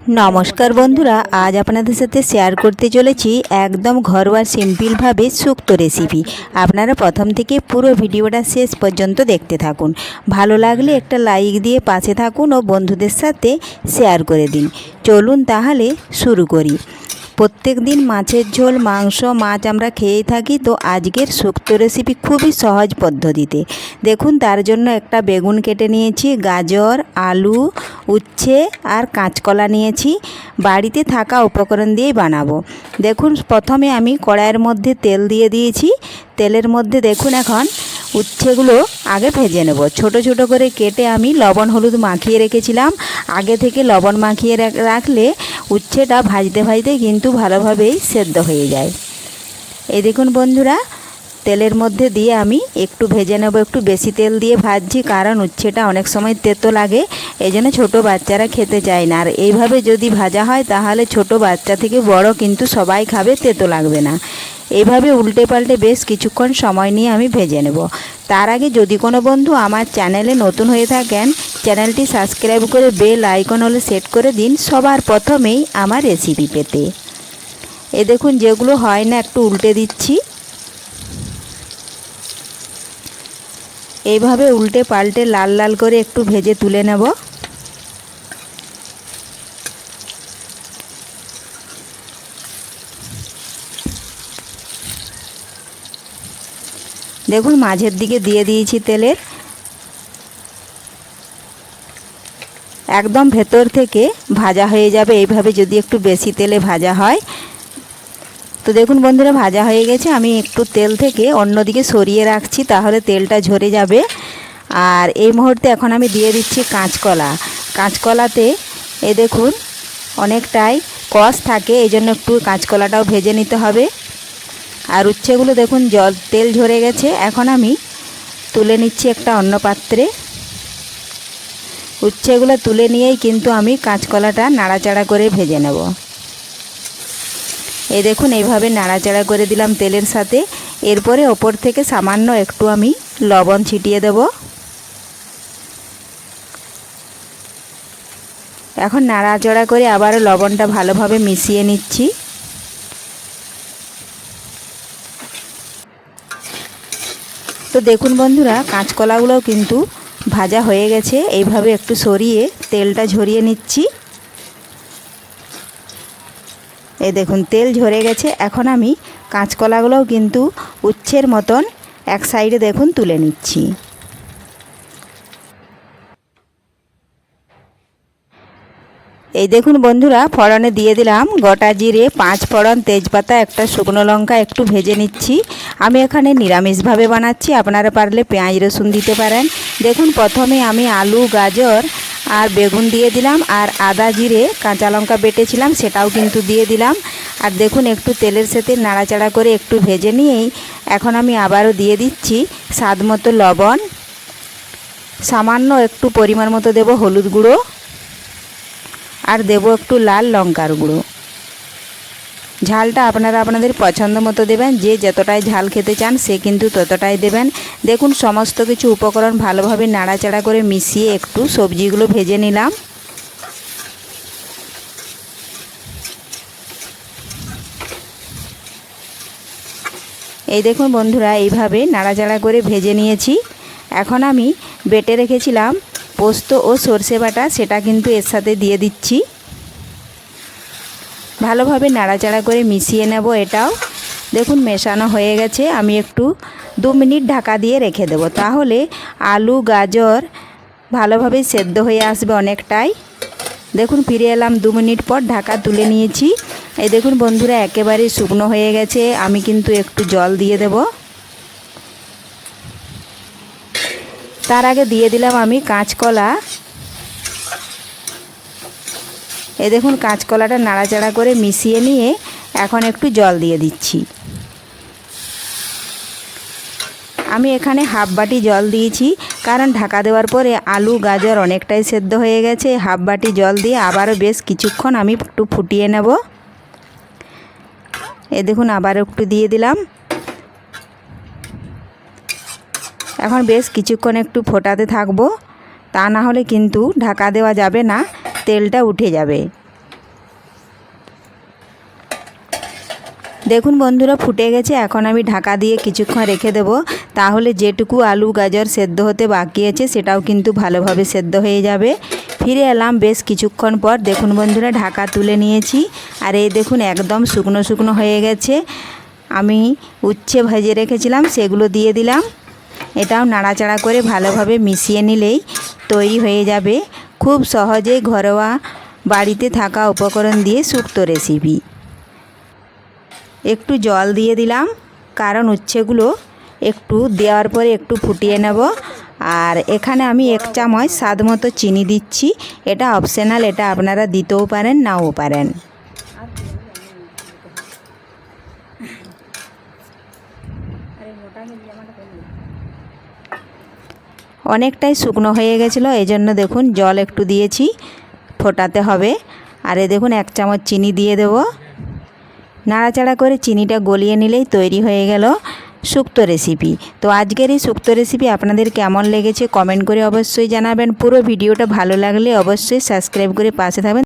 নমস্কার বন্ধুরা, আজ আপনাদের সাথে শেয়ার করতে চলেছি একদম ঘরোয়া সিম্পলভাবে শুক্তো রেসিপি। আপনারা প্রথম থেকে পুরো ভিডিওটা শেষ পর্যন্ত দেখতে থাকুন। ভালো লাগলে একটা লাইক দিয়ে পাশে থাকুন ও বন্ধুদের সাথে শেয়ার করে দিন। চলুন তাহলে শুরু করি। প্রত্যেক দিন মাছের ঝোল, মাংস, মাছ আমরা খেয়েই থাকি। তো আজকের শুক্তো রেসিপি খুবই সহজ পদ্ধতিতে। দেখুন, তার জন্য একটা বেগুন কেটে নিয়েছি, গাজর, আলু, উচ্ছে আর কাঁচকলা নিয়েছি। বাড়িতে থাকা উপকরণ দিয়েই বানাবো। দেখুন, প্রথমে আমি কড়াইয়ের মধ্যে তেল দিয়ে দিয়েছি। তেলের মধ্যে দেখুন এখন উচ্ছেগুলো আগে ভেজে নেব। ছোট ছোট করে কেটে আমি লবণ হলুদ মাখিয়ে রেখেছিলাম। আগে থেকে লবণ মাখিয়ে রাখলে উচ্ছেটা ভাজতে ভাজতে কিন্তু ভালোভাবেই সেদ্ধ হয়ে যায়। এই দেখুন বন্ধুরা, তেলের মধ্যে দিয়ে আমি একটু ভেজে নেব। একটু বেশি তেল দিয়ে ভাজছি, কারণ উচ্ছেটা অনেক সময় তেতো লাগে, এই জন্য ছোটো বাচ্চারা খেতে চায় না। আর এইভাবে যদি ভাজা হয় তাহলে ছোট বাচ্চা থেকে বড় কিন্তু সবাই খাবে, তেতো লাগবে না। এইভাবে উল্টে পাল্টে বেশ কিছুক্ষণ সময় নিয়ে আমি ভেজে নেব। তার আগে যদি কোনো বন্ধু আমার চ্যানেলে নতুন হয়ে থাকেন, চ্যানেলটি সাবস্ক্রাইব করে বেল আইকন হলে সেট করে দিন সবার প্রথমেই আমার রেসিপি পেতে। এ দেখুন, যেগুলো হয় না একটু উল্টে দিচ্ছি। এইভাবে উল্টে পাল্টে লাল লাল করে একটু ভেজে তুলে নেব। দেখুন, মাঝের দিকে দিয়ে দিয়েছি তেলের, একদম ভেতর থেকে ভাজা হয়ে যাবে এইভাবে যদি একটু বেশি তেলে ভাজা হয়। তো দেখুন বন্ধুরা, ভাজা হয়ে গেছে। আমি একটু তেল থেকে অন্যদিকে সরিয়ে রাখছি, তাহলে তেলটা ঝরে যাবে। আর এই মুহূর্তে এখন আমি দিয়ে দিচ্ছি কাঁচকলা। কাঁচকলাতে এ দেখুন অনেকটাই কষ থাকে, এই জন্য একটু কাঁচকলাটাও ভেজে নিতে হবে। আর উচ্ছেগুলো দেখুন তেল ঝরে গেছে। এখন আমি তুলে নিচ্ছি একটা অন্য পাত্রে। উচ্ছেগুলো তুলে নিয়েই কিন্তু আমি কাঁচকলাটা নাড়াচাড়া করে ভেজে নেব। এই দেখুন, এইভাবে নাড়াচাড়া করে দিলাম তেলের সাথে। এরপরে ওপর থেকে সামান্য একটু আমি লবণ ছিটিয়ে দেব। এখন নাড়াচাড়া করে আবারও লবণটা ভালোভাবে মিশিয়ে নিচ্ছি। তো দেখুন বন্ধুরা, কাঁচকলাগুলোও কিন্তু ভাজা হয়ে গেছে। এইভাবে একটু সরিয়ে তেলটা ঝরিয়ে নিচ্ছি। এই দেখুন, তেল ঝরে গেছে। এখন আমি কাঁচকলাগুলোও কিন্তু উচ্ছের মতন এক সাইডে দেখুন তুলে নিচ্ছি। এই দেখুন বন্ধুরা, ফোড়নে দিয়ে দিলাম গোটা জিরে, 5 ফোড়ন, তেজপাতা, একটা শুকনো লঙ্কা একটু ভেজে নিচ্ছি। আমি এখানে নিরামিষভাবে বানাচ্ছি, আপনারা পারলে পেঁয়াজ রসুন দিতে পারেন। দেখুন, প্রথমে আমি আলু, গাজর আর বেগুন দিয়ে দিলাম, আর আদা জিরে কাঁচা লঙ্কা বেটেছিলাম সেটাও কিন্তু দিয়ে দিলাম। আর দেখুন, একটু তেলের সাথে নাড়াচাড়া করে একটু ভেজে নিয়েই এখন আমি আবারও দিয়ে দিচ্ছি স্বাদ মতো লবণ, সামান্য একটু পরিমাণ মতো দেব হলুদ গুঁড়ো, আর দেব একটু লাল লঙ্কার গুঁড়ো। ঝালটা আপনারা আপনাদের পছন্দ মতো দেবেন, যে যতটাই ঝাল খেতে চান সে কিন্তু ততটাই দেবেন। দেখুন, সমস্ত কিছু উপকরণ ভালোভাবে নাড়াচাড়া করে মিশিয়ে একটু সবজিগুলো ভেজে নিলাম। এই দেখুন বন্ধুরা, এইভাবে নাড়াচাড়া করে ভেজে নিয়েছি। এখন আমি বেটে রেখেছিলাম পোস্ত ও সর্ষে বাটা, সেটা কিন্তু এর সাথে দিয়ে দিচ্ছি। ভালোভাবে নাড়াচাড়া করে মিশিয়ে নেব এটাও। দেখুন, মেশানো হয়ে গেছে। আমি একটু 2 মিনিট ঢাকা দিয়ে রেখে দেব, তাহলে আলু গাজর ভালোভাবে সেদ্ধ হয়ে আসবে অনেকটাই। দেখুন, ফিরে এলাম 2 মিনিট পর, ঢাকা তুলে নিয়েছি। এই দেখুন বন্ধুরা, একেবারে শুকনো হয়ে গেছে। আমি কিন্তু একটু জল দিয়ে দেব। তার আগে দিয়ে দিলাম আমি কাঁচকলা। এই দেখুন, কাঁচকলাটা নাড়াচাড়া করে মিশিয়ে নিয়ে এখন একটু জল দিয়ে দিচ্ছি। আমি এখানে হাফ বাটি জল দিয়েছি, কারণ ঢাকা দেওয়ার পরে আলু গাজর অনেকটাই সেদ্ধ হয়ে গেছে। হাফ বাটি জল দিয়ে আবারও বেশ কিছুক্ষণ আমি একটু ফুটিয়ে নেব। এই দেখুন, আবার একটু দিয়ে দিলাম। এখন বেশ কিছুক্ষণ একটু ফোটাতে থাকবো, তা না হলে কিন্তু ঢাকা দেওয়া যাবে না, তেলটা উঠে যাবে। দেখুন বন্ধুরা ফুটে গেছে। এখন আমি ঢাকা দিয়ে কিছুক্ষণ রেখে দেব, তাহলে যেটুকু আলু গাজর সেদ্ধ হতে বাকি আছে সেটাও কিন্তু ভালোভাবে সেদ্ধ হয়ে যাবে। ফিরে এলাম বেশ কিছুক্ষণ পর। দেখুন বন্ধুরা ঢাকা তুলে নিয়েছি, আর এই দেখুন একদম শুকনো শুকনো হয়ে গেছে। আমি উচ্ছে ভেজে রেখেছিলাম সেগুলো দিয়ে দিলাম। এটাও নাড়াচাড়া করে ভালোভাবে মিশিয়ে নিলেই তৈরি হয়ে যাবে খুব সহজেই ঘরোয়া বাড়িতে থাকা উপকরণ দিয়ে শুক্তো রেসিপি। একটু জল দিয়ে দিলাম, কারণ উচ্ছেগুলো একটু দেওয়ার পরে একটু ফুটিয়ে নেব। আর এখানে আমি 1 চামচ স্বাদ মতো চিনি দিচ্ছি। এটা অপশনাল, এটা আপনারা দিতেও পারেন নাও পারেন। অনেকটাই শুকনো হয়ে গেছিলো, এই জন্য দেখুন জল একটু দিয়েছি, ফোটাতে হবে। আর এই দেখুন 1 চামচ চিনি দিয়ে দেব। নাড়াচাড়া করে চিনিটা গলিয়ে নিলেই তৈরি হয়ে গেল শুক্তো রেসিপি। তো আজকের এই শুক্তো রেসিপি আপনাদের কেমন লেগেছে কমেন্ট করে অবশ্যই জানাবেন। পুরো ভিডিওটা ভালো লাগলে অবশ্যই সাবস্ক্রাইব করে পাশে থাকবেন।